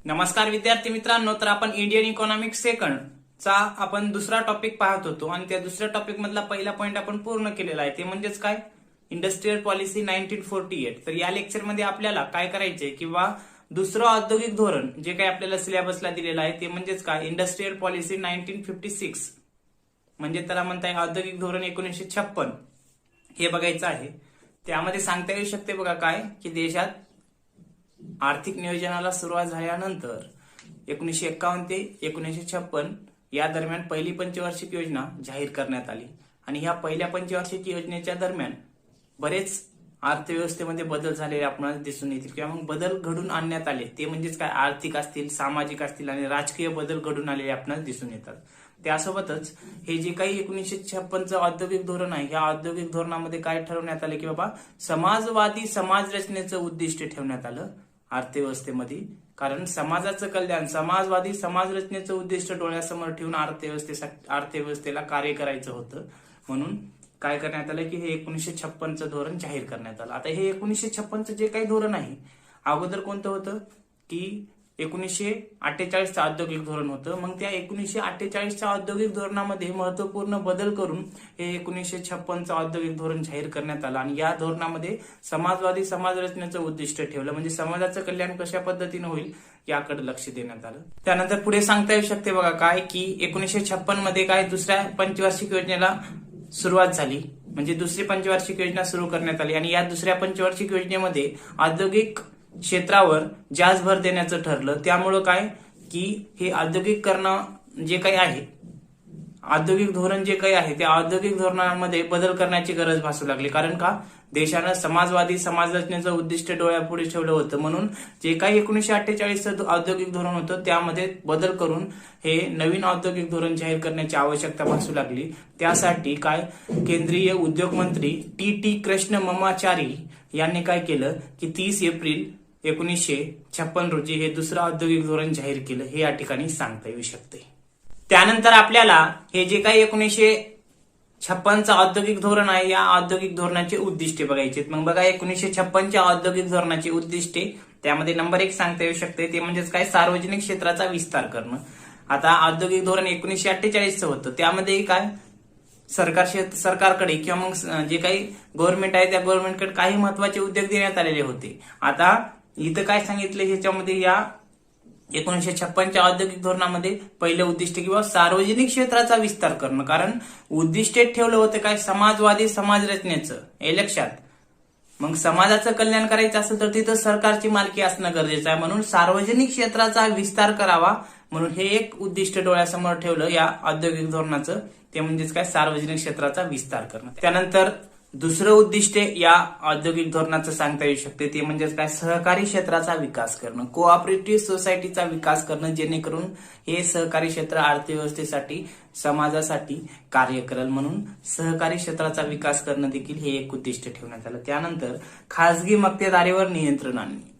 नमस्कार विद्यार्थी मित्रांनो, तर आपण इंडियन इकॉनॉमिक सेकंड चा आपण दुसरा टॉपिक पाहत होतो आणि त्या दुसऱ्या टॉपिक मधला पहिला पॉइंट आपण पूर्ण केलेला आहे, ते म्हणजेच काय, इंडस्ट्रियल पॉलिसी 1948. तर या लेक्चरमध्ये आपल्याला काय करायचंय किंवा दुसरं औद्योगिक धोरण जे काही आपल्याला सिलेबसला दिलेलं आहे ते म्हणजेच काय, इंडस्ट्रियल पॉलिसी 1956 म्हणजे त्याला म्हणताय औद्योगिक धोरण 1956 हे बघायचं आहे. त्यामध्ये सांगता येऊ शकते बघा काय की देशात आर्थिक नियोजनाला सुरुवात झाल्यानंतर 1951 ते 1956 या दरम्यान पहिली पंचवार्षिक योजना जाहीर करण्यात आली आणि ह्या पहिल्या पंचवार्षिक योजनेच्या दरम्यान बरेच अर्थव्यवस्थेमध्ये बदल झालेले आपल्याला दिसून येतील किंवा मग बदल घडून आणण्यात आले, ते म्हणजेच काय, आर्थिक असतील, सामाजिक असतील आणि राजकीय बदल घडून आलेले आपल्याला दिसून येतात. त्यासोबतच हे जे काही 1956चं औद्योगिक धोरण आहे, या औद्योगिक धोरणामध्ये काय ठरवण्यात आलं की बाबा समाजवादी समाज रचनेचं उद्दिष्ट ठेवण्यात आलं अर्थव्यवस्थेमध्ये. कारण समाजाचं कल्याण, समाजवादी समाज रचनेचं उद्दिष्ट डोळ्यासमोर ठेवून अर्थव्यवस्थेला कार्य करायचं होतं. म्हणून काय करण्यात आलं की हे 1956चं धोरण जाहीर करण्यात आलं. आता हे 1956चं जे काही धोरण आहे, अगोदर कोणतं होतं की 1948चं औद्योगिक धोरण होतं. मग त्या 1948च्या औद्योगिक धोरणामध्ये महत्वपूर्ण बदल करून हे 1956चं औद्योगिक धोरण जाहीर करण्यात आलं आणि या धोरणामध्ये समाजवादी समाज रचनेचं उद्दिष्ट ठेवलं, म्हणजे समाजाचं कल्याण कशा पद्धतीने होईल याकडे लक्ष देण्यात आलं. त्यानंतर पुढे सांगता येऊ शकते बघा काय की 1956 मध्ये काय, दुसऱ्या पंचवार्षिक योजनेला सुरुवात झाली, म्हणजे दुसरी पंचवार्षिक योजना सुरू करण्यात आली आणि या दुसऱ्या पंचवार्षिक योजनेमध्ये औद्योगिक क्षेत्रावर जास्त भर देण्याचं ठरलं. त्यामुळं काय की हे औद्योगिकरण जे काही आहे, औद्योगिक धोरण जे काही आहे त्या औद्योगिक धोरणामध्ये बदल करण्याची गरज भासू लागली. कारण का, देशानं समाजवादी समाज रचनेचं उद्दिष्ट डोळ्यापुढे ठेवलं होतं. म्हणून जे काही 1948चं औद्योगिक धोरण होतं त्यामध्ये बदल करून हे नवीन औद्योगिक धोरण जाहीर करण्याची आवश्यकता भासू लागली. त्यासाठी काय, केंद्रीय उद्योग मंत्री टी कृष्ण ममाचारी यांनी काय केलं की 30 एप्रिल 1956 रोजी हे दुसरं औद्योगिक धोरण जाहीर केलं, हे या ठिकाणी सांगता येऊ शकते. त्यानंतर आपल्याला हे जे काही 1956चं औद्योगिक धोरण आहे, या औद्योगिक धोरणाचे उद्दिष्टे बघायचे. मग बघा 1956च्या औद्योगिक धोरणाची उद्दिष्टे, त्यामध्ये नंबर 1 सांगता येऊ शकते ते म्हणजेच काय, सार्वजनिक क्षेत्राचा विस्तार करणं. आता औद्योगिक धोरण 1948चं होतं, त्यामध्ये काय, सरकारकडे किंवा मग जे काही गव्हर्नमेंट आहे त्या गव्हर्नमेंटकडे काही महत्वाचे उद्योग देण्यात आलेले होते. आता इथं काय सांगितलं ह्याच्यामध्ये, या 1956च्या औद्योगिक धोरणामध्ये पहिलं उद्दिष्ट किंवा सार्वजनिक क्षेत्राचा विस्तार करणं. कारण उद्दिष्ट ठेवलं होतं काय, समाजवादी समाज रचनेचं, हे लक्षात. मग समाजाचं कल्याण करायचं असेल तर तिथं सरकारची मालकी असणं गरजेचं आहे. म्हणून सार्वजनिक क्षेत्राचा विस्तार करावा म्हणून हे एक उद्दिष्ट डोळ्यासमोर ठेवलं या औद्योगिक धोरणाचं, ते म्हणजेच काय, सार्वजनिक क्षेत्राचा विस्तार करणं. त्यानंतर दुसरं उद्दिष्ट या औद्योगिक धोरणाचं सांगता येऊ शकते ते म्हणजेच काय, सहकारी क्षेत्राचा विकास करणं, कोऑपरेटिव्ह सोसायटीचा विकास करणं, जेणेकरून हे सहकारी क्षेत्र अर्थव्यवस्थेसाठी समाजासाठी कार्य करेल. म्हणून सहकारी क्षेत्राचा विकास करणं देखील हे एक उद्दिष्ट ठेवण्यात आलं. त्यानंतर खासगी मक्तेदारीवर नियंत्रण आणणे.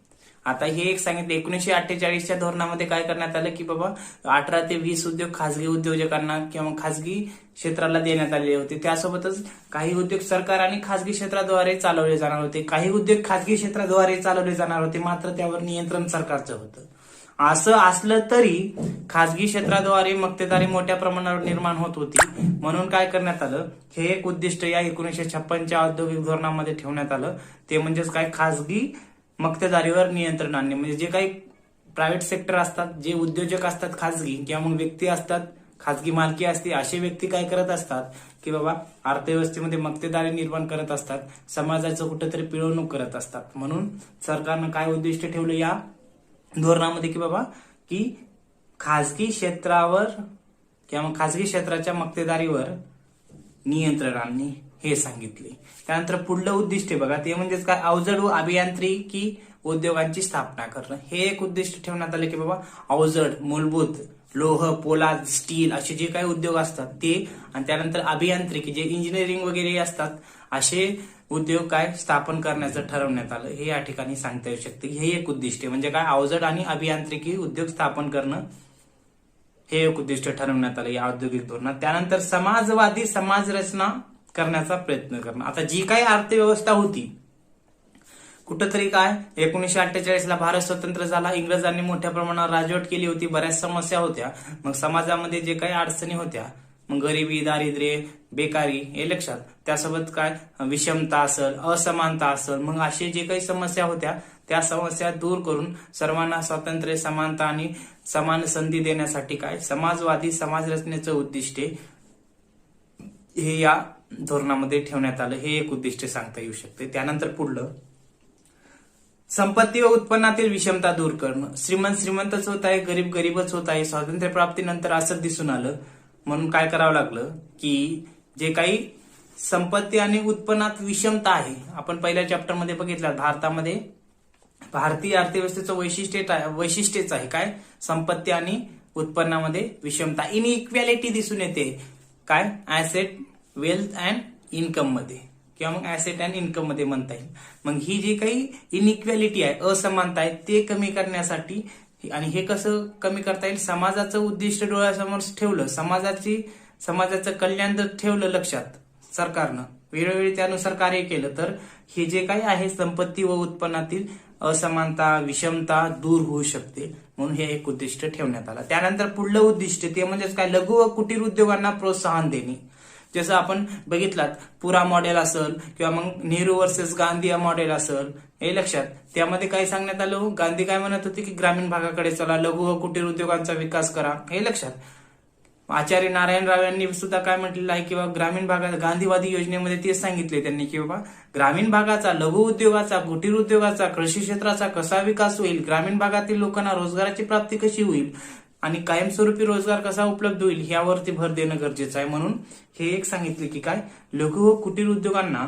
आता हे एक सांगितलं 1948च्या धोरणामध्ये काय करण्यात आलं की बाबा 18 ते 20 उद्योग खासगी उद्योजकांना किंवा खासगी क्षेत्राला देण्यात आलेले होते. त्यासोबतच काही उद्योग सरकार आणि खासगी क्षेत्राद्वारे चालवले जाणार होते, काही उद्योग खासगी क्षेत्राद्वारे चालवले जाणार होते, मात्र त्यावर नियंत्रण सरकारचं होतं. असं असलं तरी खासगी क्षेत्राद्वारे मक्तेदारी मोठ्या प्रमाणावर निर्माण होत होती. म्हणून काय करण्यात आलं, हे एक उद्दिष्ट या 1956च्या औद्योगिक धोरणामध्ये ठेवण्यात आलं, ते म्हणजेच काय, खासगी मक्तेदारीवर नियंत्रण आणणे. म्हणजे जे काही प्रायव्हेट सेक्टर असतात, जे उद्योजक असतात खासगी किंवा मग व्यक्ती असतात, खासगी मालकी असते, असे व्यक्ती काय करत असतात की बाबा अर्थव्यवस्थेमध्ये मक्तेदारी निर्माण करत असतात, समाजाचं कुठेतरी पिळवणूक करत असतात. म्हणून सरकारनं काय उद्दिष्ट ठेवलं या धोरणामध्ये की बाबा की खासगी क्षेत्रावर किंवा मग खासगी क्षेत्राच्या मक्तेदारीवर नियंत्रण आणणे, हे सांगितले. त्यानंतर पुढलं उद्दिष्ट बघा, ते म्हणजेच काय, अवजड व अभियांत्रिकी उद्योगांची स्थापना करणं. हे एक उद्दिष्ट ठेवण्यात आले की बाबा अवजड, मूलभूत, लोह, पोलाद, स्टील असे जे काही उद्योग असतात ते, आणि त्यानंतर अभियांत्रिकी जे इंजिनिअरिंग वगैरे असतात, असे उद्योग काय स्थापन करण्याचं ठरवण्यात आलं, हे या ठिकाणी सांगता येऊ शकते. हे एक उद्दिष्ट म्हणजे काय, अवजड आणि अभियांत्रिकी उद्योग स्थापन करणं, हे एक उद्दिष्ट ठरवण्यात आलं या औद्योगिक धोरणात. त्यानंतर समाजवादी समाज रचना करण्याचा प्रयत्न करणं. आता जी काही अर्थव्यवस्था होती कुठंतरी काय 1948ला भारत स्वतंत्र झाला, इंग्रजांनी मोठ्या प्रमाणावर राजवट केली होती, बऱ्याच समस्या होत्या. मग समाजामध्ये जे काही अडचणी होत्या, मग गरिबी, दारिद्र्य, बेकारी हे लक्षात, त्यासोबत काय विषमता असेल, असमानता असेल, मग असे जे काही समस्या होत्या त्या समस्या दूर करून सर्वांना स्वातंत्र्य, समानता आणि समान संधी देण्यासाठी काय समाजवादी समाज रचनेचं उद्दिष्ट हे या धोरणामध्ये ठेवण्यात आलं. हे एक उद्दिष्ट सांगता येऊ शकते. त्यानंतर पुढलं, संपत्ती व उत्पन्नातील विषमता दूर करणं. श्रीमंत श्रीमंतच होत आहे, गरीब गरीबच होत आहे. स्वातंत्र्य प्राप्तीनंतर असं दिसून आलं, म्हणून काय करावं लागलं की जे काही संपत्ती आणि उत्पन्नात विषमता आहे, आपण पहिल्या चॅप्टरमध्ये बघितलं, भारतामध्ये भारतीय अर्थव्यवस्थेचं वैशिष्ट्यच आहे काय, संपत्ती आणि उत्पन्नामध्ये विषमता, इनइक्वॅलिटी दिसून येते. काय, ऍसेट, वेल्थ अँड इन्कम मध्ये, किंवा मग ऍसेट अँड इन्कम मध्ये म्हणता येईल. मग ही जी काही इनइक्वॅलिटी आहे, असमानता आहे, ते कमी करण्यासाठी, आणि हे कसं कमी करता येईल, समाजाचं उद्दिष्ट डोळ्यासमोर ठेवलं, समाजाचं कल्याण जर ठेवलं लक्षात सरकारनं, वेळोवेळी त्यानुसार कार्य केलं, तर हे जे काही आहे संपत्ती व उत्पन्नातील असमानता, विषमता दूर होऊ शकते. म्हणून हे एक उद्दिष्ट ठेवण्यात आलं. त्यानंतर पुढलं उद्दिष्ट ते म्हणजेच काय, लघु व कुटीर उद्योगांना प्रोत्साहन देणे. जसं आपण बघितलात, पुरा मॉडेल असेल किंवा मग नेहरू वर्सेस गांधी मॉडेल असेल, हे लक्षात, त्यामध्ये काय सांगण्यात आलं, गांधी काय म्हणत होते की ग्रामीण भागाकडे चला, लघु व कुटीर उद्योगांचा विकास करा, हे लक्षात. आचार्य नारायण राव यांनी सुद्धा काय म्हटलेलं आहे किंवा ग्रामीण भागात गांधीवादी योजनेमध्ये तेच सांगितले त्यांनी की बाबा ग्रामीण भागाचा, लघु उद्योगाचा, कुटीर उद्योगाचा, कृषी क्षेत्राचा कसा विकास होईल, ग्रामीण भागातील लोकांना रोजगाराची प्राप्ती कशी होईल आणि कायमस्वरूपी रोजगार कसा उपलब्ध होईल यावरती भर देणं गरजेचं आहे. म्हणून हे एक सांगितले की काय, लघु व कुटीर उद्योगांना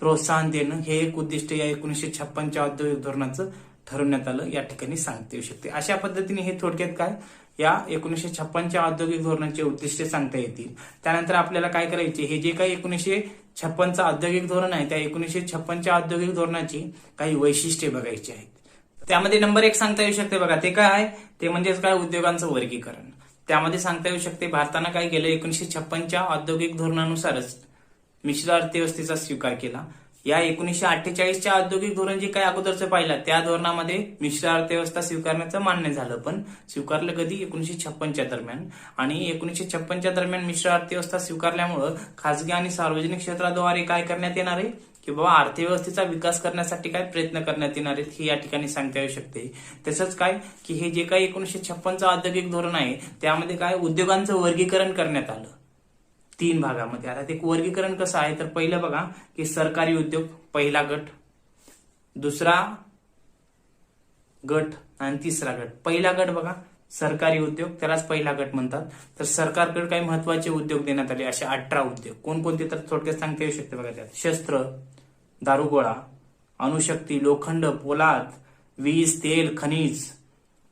प्रोत्साहन देणं हे एक उद्दिष्ट या 1956च्या औद्योगिक धोरणाचं ठरवण्यात आलं, या ठिकाणी सांगता येऊ शकते. अशा पद्धतीने हे थोडक्यात काय या 1956च्या औद्योगिक धोरणाचे उद्दिष्ट सांगता येतील. त्यानंतर आपल्याला काय करायचे, हे जे काही 1956चं औद्योगिक धोरण आहे, त्या 1956च्या औद्योगिक धोरणाची काही वैशिष्ट्ये बघायची आहेत. त्यामध्ये नंबर 1 सांगता येऊ शकते बघा, ते काय आहे, ते म्हणजेच काय, उद्योगांचं वर्गीकरण. त्यामध्ये सांगता येऊ शकते भारतानं काय केलं, 1956च्या औद्योगिक धोरणानुसारच मिश्र अर्थव्यवस्थेचा स्वीकार केला. या 1948च्या औद्योगिक धोरण जे काही अगोदरचं पाहिलं, त्या धोरणामध्ये मिश्र अर्थव्यवस्था स्वीकारण्याचं मान्य झालं, पण स्वीकारलं कधी, 1956च्या दरम्यान. आणि 1956च्या दरम्यान मिश्र अर्थव्यवस्था स्वीकारल्यामुळं खासगी आणि सार्वजनिक क्षेत्राद्वारे काय करण्यात येणार आहे की बाबा अर्थव्यवस्थेचा विकास करण्यासाठी काय प्रयत्न करण्यात येणार आहेत, हे या ठिकाणी सांगता येऊ शकते. तसंच काय की हे जे काही 1956चं औद्योगिक धोरण आहे, त्यामध्ये काय उद्योगांचं वर्गीकरण करण्यात आलं 3 भागामध्ये. आता ते वर्गीकरण कसं आहे, तर पहिलं बघा की सरकारी उद्योग पहिला गट, दुसरा गट आणि तिसरा गट. पहिला गट बघा सरकारी उद्योग, त्यालाच पहिला गट म्हणतात. तर सरकारकडे काही महत्वाचे उद्योग देण्यात आले, असे 18 उद्योग. कोणकोणते, तर थोडक्यात सांगता येऊ शकते बघा. त्यात शस्त्र, दारुगोळा, अणुशक्ती, लोखंड, पोलाद, वीज, तेल, खनिज,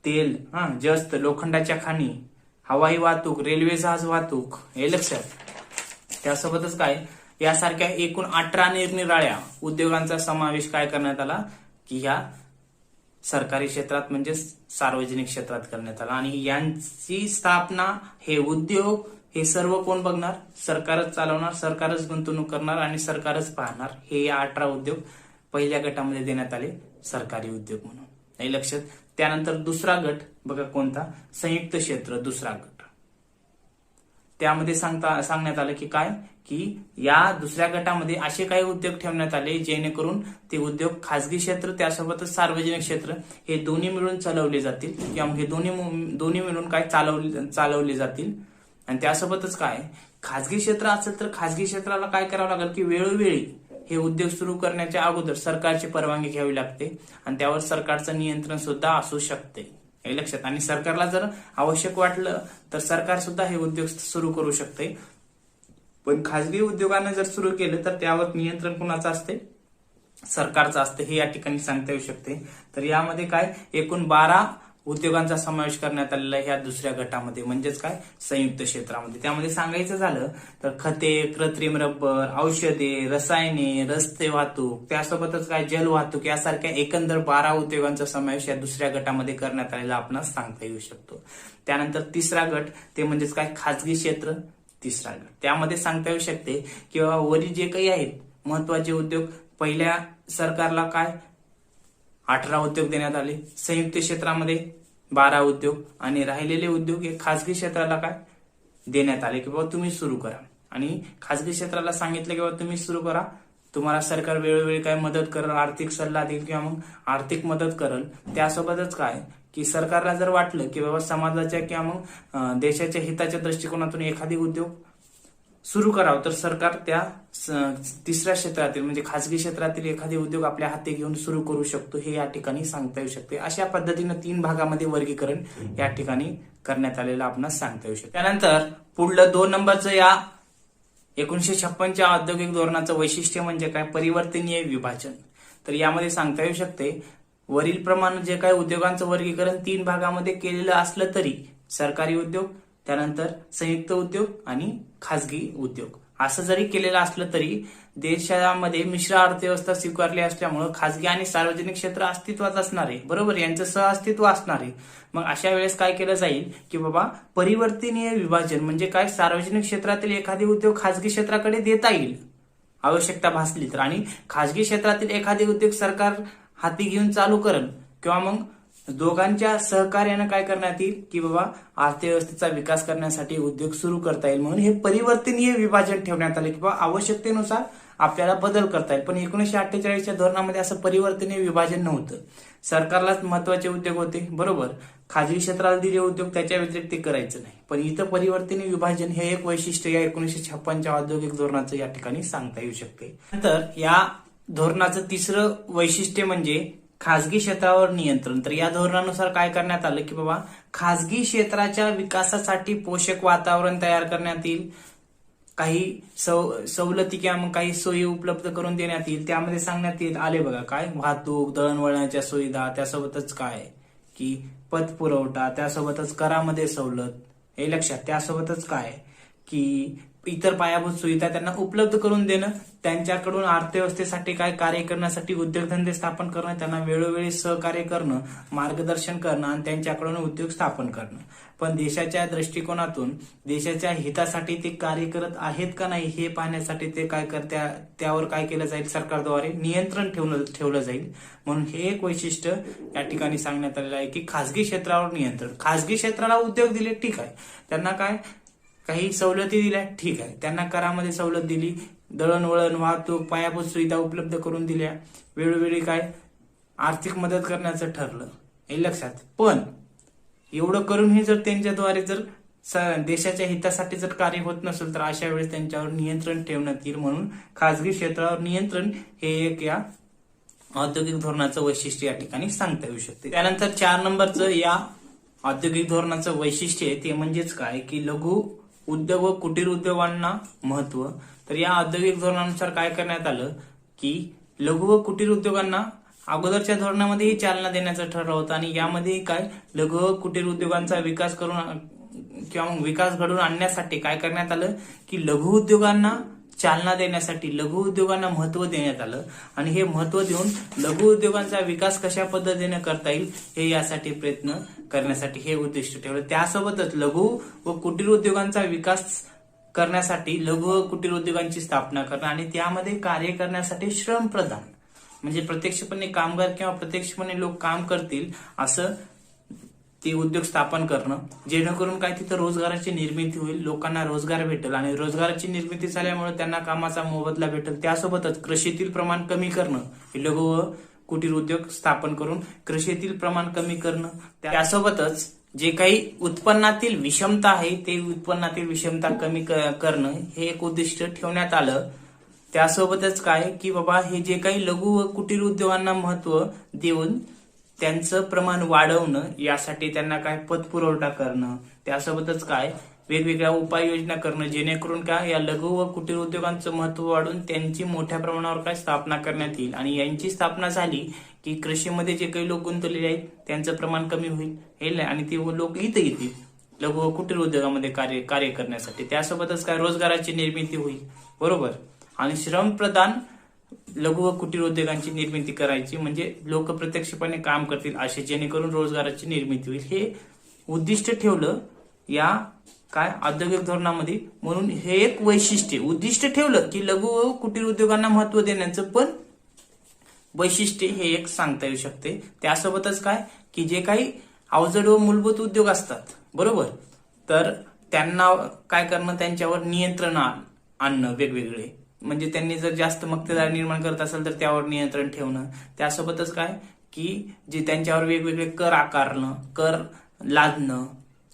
तेल, जस्त, लोखंडाच्या खाणी, हवाई वाहतूक, रेल्वे जहाज वाहतूक, हे लक्षात. त्यासोबतच काय, यासारख्या एकूण 18 निरनिराळ्या उद्योगांचा समावेश काय करण्यात आला की ह्या सरकारी क्षेत्रात म्हणजे सार्वजनिक क्षेत्रात करण्यात आला. आणि यांची स्थापना, हे उद्योग, हे सर्व कोण बघणार, सरकारच चालवणार, सरकारच गुंतवणूक करणार आणि सरकारच पाहणार. हे या 18 उद्योग पहिल्या गटामध्ये देण्यात आले, सरकारी उद्योग म्हणून, हे लक्षात. त्यानंतर दुसरा गट बघा कोणता, संयुक्त क्षेत्र, दुसरा गट. त्यामध्ये सांगण्यात आलं की काय की या दुसऱ्या गटामध्ये असे काही उद्योग ठेवण्यात आले जेणेकरून ते उद्योग खासगी क्षेत्र त्यासोबतच सार्वजनिक क्षेत्र हे दोन्ही मिळून चालवले जातील, किंवा हे दोन्ही मिळून काय चालवले जातील. आणि त्यासोबतच काय, खासगी क्षेत्र असेल तर खासगी क्षेत्राला काय करावं लागेल की वेळोवेळी हे उद्योग सुरू करण्याच्या अगोदर सरकारची परवानगी घ्यावी लागते आणि त्यावर सरकारचं नियंत्रण सुद्धा असू शकते, हे लक्षात. आणि सरकारला जर आवश्यक वाटलं तर सरकार सुद्धा हे उद्योग सुरू करू शकते. पण खासगी उद्योगानं जर सुरू केलं तर त्यावर नियंत्रण कुणाचं असते, सरकारचं असते, हे या ठिकाणी सांगता येऊ शकते. तर यामध्ये काय एकूण 12 उद्योगांचा समावेश करण्यात आलेला आहे ह्या दुसऱ्या गटामध्ये, म्हणजेच काय संयुक्त क्षेत्रामध्ये. त्यामध्ये सांगायचं झालं तर खते, कृत्रिम रबर, औषधे, रसायने, रस्ते वाहतूक, त्यासोबतच काय जल वाहतूक यासारख्या एकंदर 12 उद्योगांचा समावेश या दुसऱ्या गटामध्ये करण्यात आलेला आपणास सांगता येऊ शकतो. त्यानंतर तिसरा गट ते म्हणजेच काय खासगी क्षेत्र, तिसरा गट. त्यामध्ये सांगता येऊ शकते किंवा वरील जे काही आहेत महत्वाचे उद्योग, पहिल्या सरकारला काय 18 उद्योग देण्यात आले. संयुक्त क्षेत्रामध्ये 12 उद्योग आणि राहिलेले उद्योग हे खासगी क्षेत्राला काय देण्यात आले की बाबा तुम्ही सुरू करा. आणि खासगी क्षेत्राला सांगितलं की बाबा तुम्ही सुरू करा, तुम्हाला सरकार वेळोवेळी काय मदत करेल, आर्थिक सल्ला देईल किंवा मग आर्थिक मदत करेल. त्यासोबतच काय की सरकारला जर वाटलं की बाबा समाजाच्या किंवा मग देशाच्या हिताच्या दृष्टिकोनातून एखादी उद्योग सुरू करावं तर सरकार त्या तिसऱ्या क्षेत्रातील म्हणजे खासगी क्षेत्रातील एखादे उद्योग आपल्या हाती घेऊन सुरू करू शकतो, हे या ठिकाणी सांगता येऊ शकते. अशा पद्धतीनं 3 भागामध्ये वर्गीकरण या ठिकाणी करण्यात आलेलं आपणास सांगता येऊ शकते. त्यानंतर पुढलं 2 नंबरचं या 1956च्या औद्योगिक धोरणाचं वैशिष्ट्य म्हणजे काय, परिवर्तनीय विभाजन. तर यामध्ये सांगता येऊ शकते वरील प्रमाणे जे काही उद्योगांचं वर्गीकरण 3 भागामध्ये केलेलं असलं तरी सरकारी उद्योग, त्यानंतर संयुक्त उद्योग आणि खासगी उद्योग असं जरी केलेलं असलं तरी देशामध्ये मिश्र अर्थव्यवस्था स्वीकारली असल्यामुळे खासगी आणि सार्वजनिक क्षेत्र अस्तित्वात असणार आहे, बरोबर, यांचं सहअस्तित्व असणार आहे. मग अशा वेळेस काय केलं जाईल की बाबा परिवर्तनीय विभाजन म्हणजे काय, सार्वजनिक क्षेत्रातील एखादी उद्योग खासगी क्षेत्राकडे देता येईल आवश्यकता भासली तर, आणि खासगी क्षेत्रातील एखादे उद्योग सरकार हाती घेऊन चालू करेल किंवा मग दोघांच्या सहकार्यानं काय करण्यात येईल की बाबा अर्थव्यवस्थेचा विकास करण्यासाठी उद्योग सुरू करता येईल. म्हणून हे परिवर्तनीय विभाजन ठेवण्यात आले की बाबा आवश्यकतेनुसार आपल्याला बदल करता येईल. पण 1948च्या धोरणामध्ये असं परिवर्तनीय विभाजन नव्हतं. सरकारलाच महत्वाचे उद्योग होते, बरोबर, खाजगी क्षेत्राला दिले उद्योग त्याच्या व्यतिरिक्त ते करायचं नाही. पण इथं परिवर्तनीय विभाजन हे एक वैशिष्ट्य या 1956च्या औद्योगिक धोरणाचं या ठिकाणी सांगता येऊ शकते. नंतर या धोरणाचं तिसरं वैशिष्ट्य म्हणजे खासगी क्षेत्रावर नियंत्रण. तर या धोरणानुसार काय करण्यात आलं की बाबा खासगी क्षेत्राच्या विकासासाठी पोषक वातावरण तयार करण्यात येईल, काही सवलती किंवा मग काही सोयी उपलब्ध करून देण्यात येईल. त्यामध्ये सांगण्यात येत आले बघा काय, वाहतूक, दळणवळणाच्या सुविधा, त्यासोबतच काय की पतपुरवठा, त्यासोबतच करामध्ये सवलत, हे लक्षात, त्यासोबतच काय की इतर पायाभूत सुविधा त्यांना उपलब्ध करून देणं, त्यांच्याकडून अर्थव्यवस्थेसाठी काय कार्य करण्यासाठी उद्योगधंदे स्थापन करणं, त्यांना वेळोवेळी सहकार्य करणं, मार्गदर्शन करणं आणि त्यांच्याकडून उद्योग स्थापन करणं. पण देशाच्या दृष्टिकोनातून देशाच्या हितासाठी ते कार्य करत आहेत का नाही हे पाहण्यासाठी ते काय त्यावर काय केलं जाईल, सरकारद्वारे नियंत्रण ठेवलं जाईल. म्हणून हे एक वैशिष्ट्य या ठिकाणी सांगण्यात आलेलं आहे की खासगी क्षेत्रावर नियंत्रण. खासगी क्षेत्राला उद्योग दिले ठीक आहे, त्यांना काय काही सवलती दिल्या ठीक आहे, त्यांना करामध्ये सवलत दिली, दळणवळण, वाहतूक, पायाभूत सुविधा उपलब्ध करून दिल्या, वेळोवेळी काय आर्थिक मदत करण्याचं ठरलं, हे लक्षात. पण एवढं करूनही जर त्यांच्याद्वारे जर देशाच्या हितासाठी जर कार्य होत नसेल तर अशा वेळेस त्यांच्यावर नियंत्रण ठेवण्यात येईल. म्हणून खासगी क्षेत्रावर नियंत्रण हे एक या औद्योगिक धोरणाचं वैशिष्ट्य या ठिकाणी सांगता येऊ शकते. त्यानंतर 4 नंबरचं या औद्योगिक धोरणाचं वैशिष्ट्य आहे ते म्हणजेच काय की लघु उद्योग व कुटीर उद्योगांना महत्व. तर या औद्योगिक धोरणानुसार काय करण्यात आलं की लघु व कुटीर उद्योगांना अगोदरच्या धोरणामध्येही चालना देण्याचं ठरलं होतं आणि यामध्ये काय लघु व कुटीर उद्योगांचा विकास करून किंवा मग विकास घडवून आणण्यासाठी काय करण्यात आलं की लघु उद्योगांना चालना देण्यासाठी लघु उद्योगांना महत्व देण्यात आलं आणि हे महत्व देऊन लघु उद्योगांचा विकास कशा पद्धतीने करता येईल हे यासाठी प्रयत्न करण्यासाठी हे उद्दिष्ट ठेवलं. त्यासोबतच लघु व कुटीर उद्योगांचा विकास करण्यासाठी लघु व कुटीर उद्योगांची स्थापना करणं आणि त्यामध्ये कार्य करण्यासाठी श्रम प्रदान म्हणजे प्रत्यक्षपणे कामगार किंवा प्रत्यक्षपणे लोक काम करतील असं ते उद्योग स्थापन करणं, जेणेकरून काय तिथं रोजगाराची निर्मिती होईल, लोकांना रोजगार भेटेल आणि रोजगाराची निर्मिती झाल्यामुळे त्यांना कामाचा मोबदला भेटेल. त्यासोबतच कृषीतील प्रमाण कमी करणं, लघु व कुटीर उद्योग स्थापन करून कृषीतील प्रमाण कमी करणं, त्यासोबतच जे काही उत्पन्नातील विषमता आहे ते उत्पन्नातील विषमता कमी करणं हे एक उद्दिष्ट ठेवण्यात आलं. त्यासोबतच काय की बाबा हे जे काही लघु व कुटीर उद्योगांना महत्व देऊन त्यांचं प्रमाण वाढवणं, यासाठी त्यांना काय पतपुरवठा करणं, त्यासोबतच काय वेगवेगळ्या उपाययोजना करणं, जेणेकरून काय या लघु व कुटीर उद्योगांचं महत्व वाढून त्यांची मोठ्या प्रमाणावर काय स्थापना करण्यात येईल आणि यांची स्थापना झाली की कृषीमध्ये जे काही लोक गुंतलेले आहेत त्यांचं प्रमाण कमी होईल हे आणि ते लोक इथं येतील लघु व कुटीर उद्योगामध्ये कार्य करण्यासाठी. त्यासोबतच काय रोजगाराची निर्मिती होईल, बरोबर, आणि श्रम प्रदान लघु व कुटीर उद्योगांची निर्मिती करायची म्हणजे लोक प्रत्यक्षपणे काम करतील असे, जेणेकरून रोजगाराची निर्मिती होईल हे उद्दिष्ट ठेवलं या काय औद्योगिक धोरणामध्ये. म्हणून हे एक वैशिष्ट्य उद्दिष्ट ठेवलं की लघु व कुटीर उद्योगांना महत्व देण्याचं, पण वैशिष्ट्ये हे एक सांगता येऊ शकते. त्यासोबतच काय की जे काही अवजड व मूलभूत उद्योग असतात बरोबर, तर त्यांना काय करणं, त्यांच्यावर नियंत्रण आणणं वेगवेगळे, म्हणजे त्यांनी जर जास्त मक्तेदारी निर्माण करत असेल तर त्यावर नियंत्रण ठेवणं. त्यासोबतच काय की जे त्यांच्यावर वेगवेगळे कर आकारणं, कर लादणं,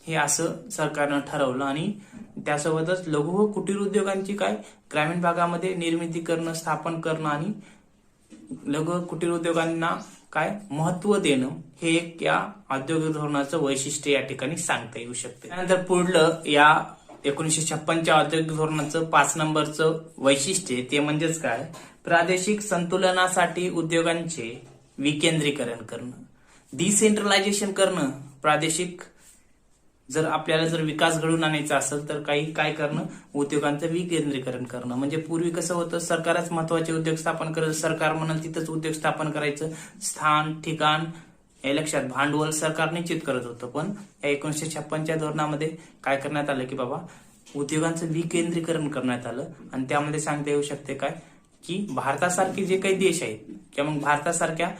हे असं सरकारनं ठरवलं. आणि त्यासोबतच लघु व कुटीर उद्योगांची काय ग्रामीण भागामध्ये निर्मिती करणं, स्थापन करणं आणि लघु व कुटीर उद्योगांना काय महत्व देणं, हे एक या औद्योगिक धोरणाचं वैशिष्ट्य या ठिकाणी सांगता येऊ शकते. त्यानंतर पुढलं या 1956च्या औद्योगिक धोरणाचं 5 नंबरचं वैशिष्ट्य ते म्हणजेच काय, प्रादेशिक संतुलनासाठी उद्योगांचे विकेंद्रीकरण करणं, डिसेंट्रलायझेशन करणं. प्रादेशिक जर आपल्याला जर विकास घडवून आणायचा असेल तर काही काय करणं, उद्योगांचं विकेंद्रीकरण करणं. म्हणजे पूर्वी कसं होतं, सरकारच महत्वाचे उद्योग स्थापन करायचं, सरकार म्हणाल तिथंच उद्योग स्थापन करायचं, स्थान ठिकाण हे लक्षात, भांडवल सरकार निश्चित करत होतं. पण या 1956च्या धोरणामध्ये काय करण्यात आलं की बाबा उद्योगांचं विकेंद्रीकरण करण्यात आलं. आणि त्यामध्ये सांगता येऊ शकते काय की भारतासारखे जे काही देश आहेत किंवा मग भारतासारख्या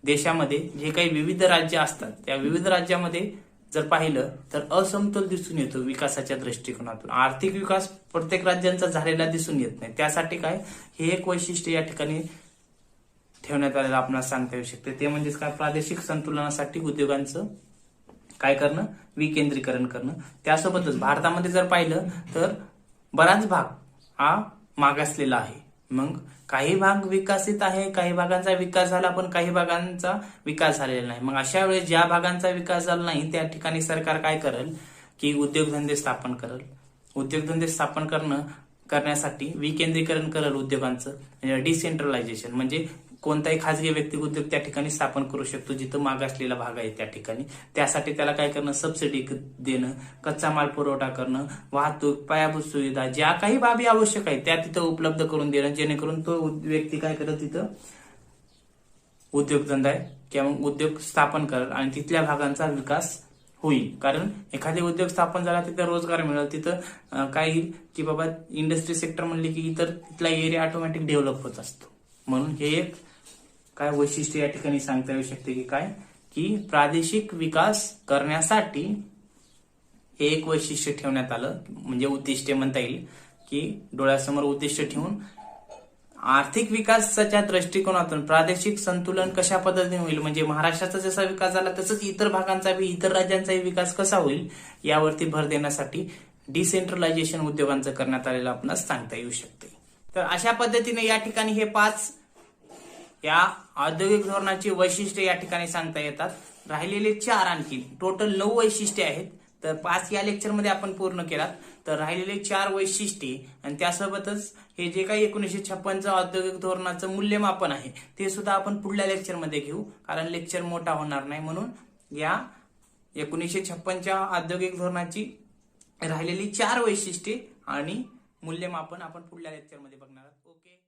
देशामध्ये जे काही विविध राज्य असतात, त्या विविध राज्यामध्ये जर पाहिलं तर असमतोल दिसून येतो विकासाच्या दृष्टिकोनातून. आर्थिक विकास प्रत्येक राज्यांचा झालेला दिसून येत नाही. त्यासाठी काय हे एक वैशिष्ट्य या ठिकाणी ठेवण्यात आलेलं आपल्याला सांगता येऊ शकते. ते म्हणजेच काय, प्रादेशिक संतुलनासाठी उद्योगांचं काय करणं, विकेंद्रीकरण करणं. त्यासोबतच भारतामध्ये जर पाहिलं तर बराच भाग हा मागासलेला आहे. मग काही भाग विकसित आहे, काही भागांचा विकास झाला, पण काही भागांचा विकास झालेला नाही. मग अशा वेळेस ज्या भागांचा विकास झाला नाही त्या ठिकाणी सरकार काय करेल की उद्योगधंदे स्थापन करेल. उद्योगधंदे स्थापन करण्यासाठी विकेंद्रीकरण करेल उद्योगांचं, म्हणजे डिसेंट्रलायझेशन, म्हणजे कोणताही खाजगी व्यक्ती उद्योग त्या ठिकाणी स्थापन करू शकतो जिथं मागासलेला भाग आहे त्या ठिकाणी. त्यासाठी त्याला काय करणं, सबसिडी देणं, कच्चा माल पुरवठा करणं, वाहतूक, पायाभूत सुविधा, ज्या काही बाबी आवश्यक आहेत त्या तिथं उपलब्ध करून देणं, जेणेकरून तो व्यक्ती काय करत तिथं उद्योगधंदा आहे किंवा मग उद्योग स्थापन करेल आणि तिथल्या भागांचा विकास होईल. कारण एखादे उद्योग स्थापन झाला तिथं रोजगार मिळेल, तिथं काय की बाबा इंडस्ट्री सेक्टर म्हणले की इतर तिथला एरिया ऑटोमॅटिक डेव्हलप होत असतो. म्हणून हे एक काय वैशिष्ट्य या ठिकाणी सांगता येऊ शकते की काय की प्रादेशिक विकास करण्यासाठी हे एक वैशिष्ट्य ठेवण्यात आलं. म्हणजे उद्दिष्ट म्हणता येईल की डोळ्यासमोर उद्दिष्ट ठेवून आर्थिक विकासाच्या दृष्टिकोनातून प्रादेशिक संतुलन कशा पद्धतीने होईल, म्हणजे महाराष्ट्राचा जसा विकास झाला तसंच इतर भागांचा इतर राज्यांचाही विकास कसा होईल यावरती भर देण्यासाठी डिसेंट्रलायझेशन उद्योगांचं करण्यात आलेलं आपल्याला सांगता येऊ शकते. तर अशा पद्धतीने या ठिकाणी हे 5 या औद्योगिक धोरणाची वैशिष्ट्ये या ठिकाणी सांगता येतात. राहिलेले 4 आणखी टोटल 9 वैशिष्ट्ये आहेत. तर 5 या लेक्चरमध्ये आपण पूर्ण केलात. तर राहिलेले 4 वैशिष्ट्ये आणि त्यासोबतच हे जे काही 1956चं औद्योगिक धोरणाचं मूल्यमापन आहे ते सुद्धा आपण पुढल्या लेक्चरमध्ये घेऊ, कारण लेक्चर मोठा होणार नाही. म्हणून या 1956च्या औद्योगिक धोरणाची राहिलेली 4 वैशिष्ट्ये आणि मूल्यमापन आपण पुढल्या लेक्चरमध्ये बघणार आहोत. ओके.